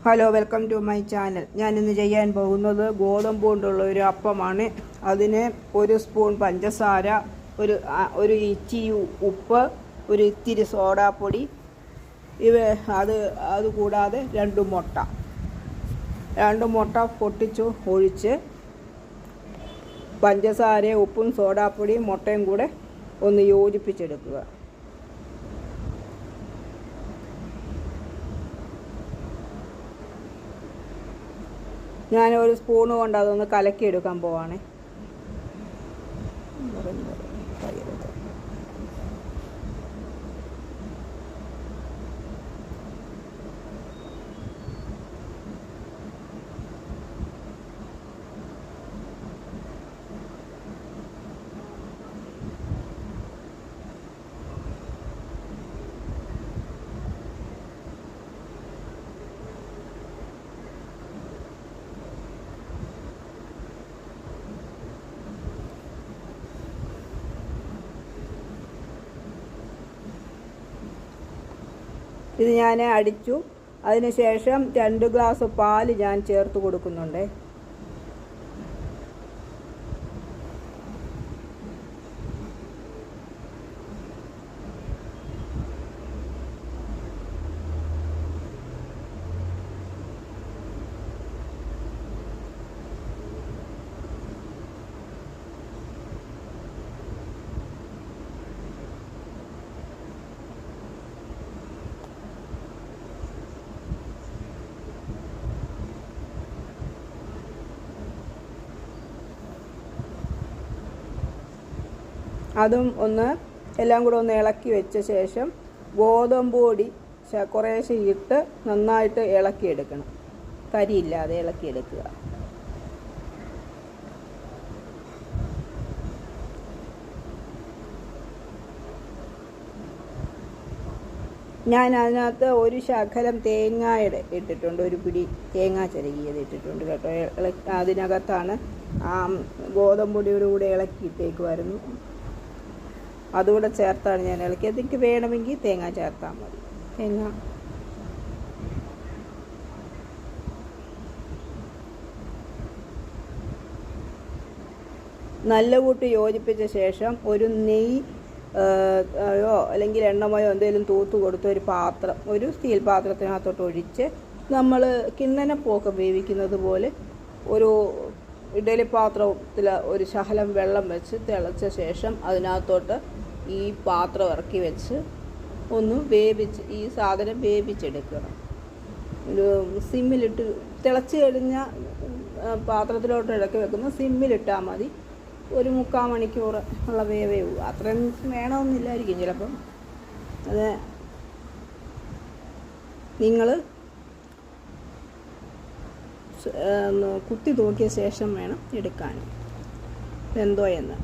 Hello, welcome to my channel. ഞാനിന്ന് ചെയ്യാൻ പോകുന്നത് ഗോതമ്പ് കൊണ്ടുള്ള ഒരു അപ്പമാണ്. അതിന് 1 സ്പൂൺ പഞ്ചസാര, ഒരു ഇച്ചിരി ഉപ്പ്, ഒരു ഇത്തിരി സോഡാപ്പൊടി, അതുകൂടാതെ 2 മുട്ട പൊട്ടിച്ച് ഒഴിച്ച് പഞ്ചസാരയും ഉപ്പും സോഡാപ്പൊടിയും മുട്ടയും കൂടെ ഒന്ന് യോജിപ്പിച്ചെടുക്കുക. ഞാൻ 1 സ്പൂൺ കൊണ്ട് അതൊന്ന് കലക്കിയെടുക്കാൻ പോവാണ്. ഇത് ഞാൻ അടിച്ചു. അതിനുശേഷം 2 ഗ്ലാസ് പാല് ഞാൻ ചേർത്ത് കൊടുക്കുന്നുണ്ട്. അതും എല്ലാം കൂടെ ഒന്ന് ഇളക്കി വെച്ച ശേഷം ഗോതമ്പ് പൊടി കുറേശ്ശെ ഇട്ട് നന്നായിട്ട് ഇളക്കിയെടുക്കണം. കരിയില്ലാതെ ഇളക്കിയെടുക്കുക. ഞാൻ അതിനകത്ത് ഒരു ശകലം തേങ്ങയുടെ ഇട്ടിട്ടുണ്ട്, ഒരു പിടി തേങ്ങ ചിരകിയത് ഇട്ടിട്ടുണ്ട് കേട്ടോ. അതിനകത്താണ് ഗോതമ്പ് പൊടിയോട് കൂടെ ഇളക്കിയിട്ടേക്കുമായിരുന്നു. അതുകൂടെ ചേർത്താണ് ഞാൻ ഇളക്കിയത്. എനിക്ക് വേണമെങ്കിൽ തേങ്ങ ചേർത്താൽ മതി. തേങ്ങ നല്ല കൂട്ടി യോജിപ്പിച്ച ശേഷം ഒരു നെയ്യോ അല്ലെങ്കിൽ എണ്ണമയോ എന്തെങ്കിലും തൂത്ത് കൊടുത്ത് ഒരു സ്റ്റീൽ പാത്രത്തിനകത്തോട്ട് ഒഴിച്ച് നമ്മൾ കിണ്ണനപ്പൊക്കെ വേവിക്കുന്നത് പോലെ ഒരു ഇഡ്ഡലി പാത്രത്തിൽ ഒരു ശകലം വെള്ളം വെച്ച് തിളച്ച ശേഷം അതിനകത്തോട്ട് ഈ പാത്രം ഇറക്കി വെച്ച് ഒന്ന് ഈ സാധനം വേവിച്ചെടുക്കണം. ഒരു സിമ്മിലിട്ട് തിളച്ച് കഴിഞ്ഞ പാത്രത്തിലോട്ട് ഇറക്കി വെക്കുന്ന സിമ്മിലിട്ടാൽ മതി. ഒരു 3/4 മണിക്കൂർ ഉള്ള വേവേ ഉള്ളൂ. അത്രയും വേണമെന്നില്ലായിരിക്കും ചിലപ്പം. അത് നിങ്ങൾ കുത്തി നോക്കിയ ശേഷം വേണം എടുക്കാൻ എന്തോ എന്ന്.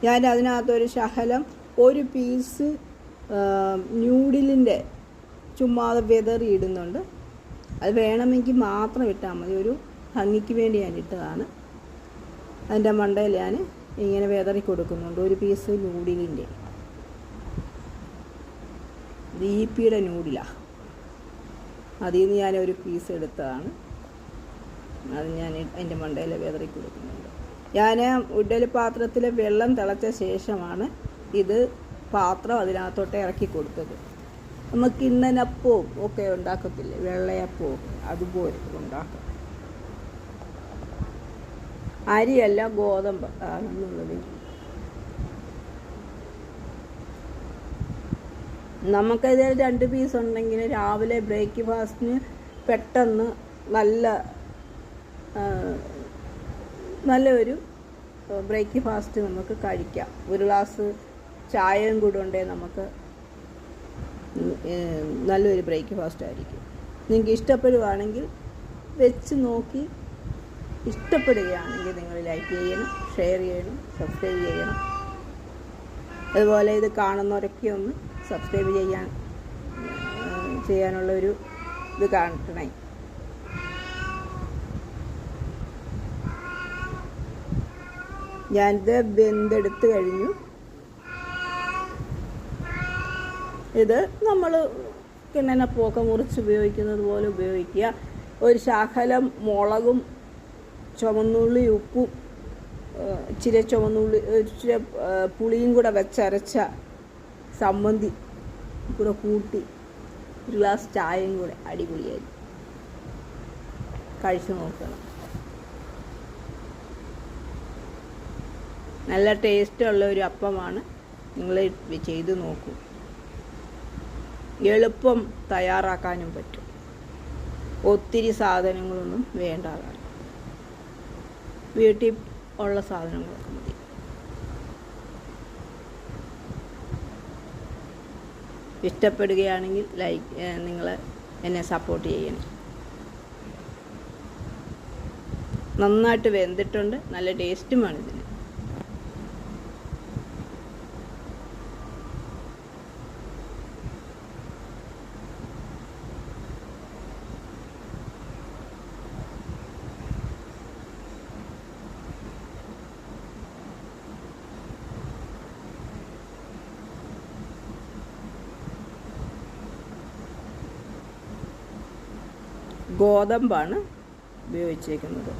ഞാൻ അതിനകത്തൊരു ശകലം ഒരു പീസ് ന്യൂഡിലിൻ്റെ ചുമ്മാതെ വെതറി ഇടുന്നുണ്ട്. അത് വേണമെങ്കിൽ മാത്രം ഇട്ടാൽ മതി. ഒരു ഭംഗിക്ക് വേണ്ടി ഞാൻ ഇട്ടതാണ്. അതിൻ്റെ മണ്ടയിൽ ഞാൻ ഇങ്ങനെ വെതറി കൊടുക്കുന്നുണ്ട്. ഒരു പീസ് ന്യൂഡിലിൻ്റെ ദീപിയുടെ ന്യൂഡിലാണ്. അതിൽ നിന്ന് ഞാനൊരു പീസ് എടുത്തതാണ്. അത് ഞാൻ അതിൻ്റെ മണ്ടയിൽ വെതറി കൊടുക്കുന്നുണ്ട്. ഞാൻ ഇഡ്ഡലി പാത്രത്തിൽ വെള്ളം തിളച്ച ശേഷമാണ് ഇത് പാത്രം അതിനകത്തോട്ട് ഇറക്കി കൊടുത്തത്. നമുക്ക് കിണ്ണനപ്പവും ഒക്കെ ഉണ്ടാക്കത്തില്ലേ, വെള്ളയപ്പവും അതുപോലെ ഉണ്ടാക്കാം. അരിയല്ല, ഗോതമ്പ് ആണെന്നുള്ളത്. നമുക്കത് 2 പീസ് ഉണ്ടെങ്കിൽ രാവിലെ ബ്രേക്ക്ഫാസ്റ്റിന് പെട്ടെന്ന് നല്ലൊരു ബ്രേക്ക്ഫാസ്റ്റ് നമുക്ക് കഴിക്കാം. ഒരു ഗ്ലാസ് ചായയും കൂടെ ഉണ്ടെങ്കിൽ നമുക്ക് നല്ലൊരു ബ്രേക്ക്ഫാസ്റ്റ് ആയിരിക്കും. നിങ്ങൾക്ക് ഇഷ്ടപ്പെടുകയാണെങ്കിൽ വെച്ച് നോക്കി, ഇഷ്ടപ്പെടുകയാണെങ്കിൽ നിങ്ങൾ ലൈക്ക് ചെയ്യണം, ഷെയർ ചെയ്യണം, സബ്സ്ക്രൈബ് ചെയ്യണം. അതുപോലെ ഇത് കാണുന്നവരൊക്കെ ഒന്ന് സബ്സ്ക്രൈബ് ചെയ്യാനുള്ളൊരു ഇത് കാണിക്കണേ. ഞാനിത് വെന്തെടുത്ത് കഴിഞ്ഞു. ഇത് നമ്മൾ കിണ്ണനപ്പമൊക്കെ മുറിച്ച് ഉപയോഗിക്കുന്നത് പോലെ ഉപയോഗിക്കുക. ഒരു ശകലം മുളകും ചുവന്നുള്ളി ഉപ്പും ഇച്ചിരി ചുവന്നുള്ളി ഇച്ചിരി പുളിയും കൂടെ വെച്ചരച്ച സമ്മന്തി കൂടെ കൂട്ടി ഒരു ഗ്ലാസ് ചായയും കൂടെ അടിപൊളിയായി കഴിച്ചു നോക്കണം. നല്ല ടേസ്റ്റുള്ള ഒരു അപ്പമാണ്. നിങ്ങൾ ചെയ്ത് നോക്കൂ. എളുപ്പം തയ്യാറാക്കാനും പറ്റും. ഒത്തിരി സാധനങ്ങളൊന്നും വേണ്ട. വീട്ടിൽ ഉള്ള സാധനങ്ങളൊക്കെ മതി. ഇഷ്ടപ്പെടുകയാണെങ്കിൽ നിങ്ങൾ എന്നെ സപ്പോർട്ട് ചെയ്യണം. നന്നായിട്ട് വെന്തിട്ടുണ്ട്. നല്ല ടേസ്റ്റുമാണ് ഇതിന്. ഗോതമ്പാണ് ഉപയോഗിച്ചേക്കുന്നത്.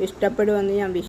ഇഷ്ടപ്പെടുമെന്ന് ഞാൻ